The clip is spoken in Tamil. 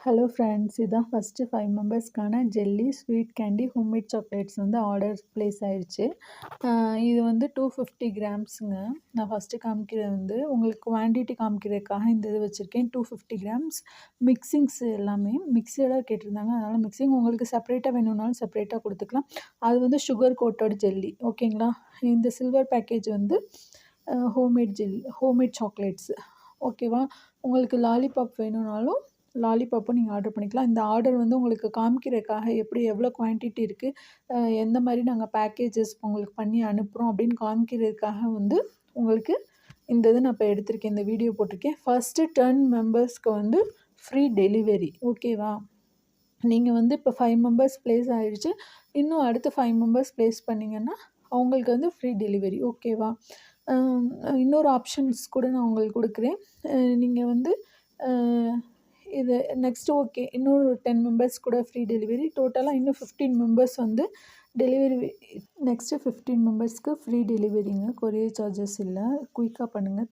ஹலோ ஃப்ரெண்ட்ஸ், இதான் ஃபஸ்ட்டு 5 மெம்பர்ஸ்க்கான jelly, sweet candy, homemade chocolates வந்து ஆர்டர் ப்ளேஸ் ஆயிடுச்சு. இது வந்து 250 கிராம்ஸுங்க. நான் ஃபஸ்ட்டு காமிக்கிறது வந்து உங்களுக்கு குவான்டிட்டி காமிக்கிறதுக்காக இந்த இது வச்சுருக்கேன். 250 கிராம்ஸ் மிக்சிங்ஸ் எல்லாமே மிக்ஸடாக கேட்டிருந்தாங்க. அதனால் மிக்சிங் உங்களுக்கு செப்பரேட்டாக வேணும்னாலும் செப்பரேட்டாக கொடுத்துக்கலாம். அது வந்து சுகர் கோட்டட் ஜெல்லி, ஓகேங்களா? இந்த சில்வர் பேக்கேஜ் வந்து ஹோம்மேட் ஜெல்லி, ஹோம்மேட் சாக்லேட்ஸு, ஓகேவா? உங்களுக்கு லாலிபாப் வேணும்னாலும் லாலிபாப்பும் நீங்கள் ஆர்டர் பண்ணிக்கலாம். இந்த ஆர்டர் வந்து உங்களுக்கு காமிக்கிறதுக்காக எப்படி எவ்வளோ குவான்டிட்டி இருக்குது, எந்த மாதிரி நாங்கள் பேக்கேஜஸ் உங்களுக்கு பண்ணி அனுப்புகிறோம் அப்படின்னு காமிக்கிறதுக்காக வந்து உங்களுக்கு இந்த இது நான் இப்போ எடுத்திருக்கேன். இந்த வீடியோ போட்டிருக்கேன். ஃபஸ்ட்டு 10 மெம்பர்ஸ்க்கு வந்து ஃப்ரீ டெலிவரி, ஓகேவா? நீங்கள் வந்து இப்போ 5 மெம்பர்ஸ் ப்ளேஸ் ஆகிடுச்சு. இன்னும் அடுத்த 5 மெம்பர்ஸ் ப்ளேஸ் பண்ணிங்கன்னா அவங்களுக்கு வந்து ஃப்ரீ டெலிவரி, ஓகேவா? இன்னொரு ஆப்ஷன்ஸ் கூட நான் உங்களுக்கு கொடுக்குறேன். நீங்கள் வந்து இது நெக்ஸ்ட்டு ஓகே, இன்னொரு 10 மெம்பர்ஸ் கூட ஃப்ரீ டெலிவரி. டோட்டலாக இன்னும் 15 மெம்பர்ஸ் வந்து டெலிவரி. நெக்ஸ்ட்டு 15 மெம்பர்ஸ்க்கு ஃப்ரீ டெலிவரிங்க. கொரியர் சார்ஜஸ் இல்லை. குயிக்காக பண்ணுங்கள்.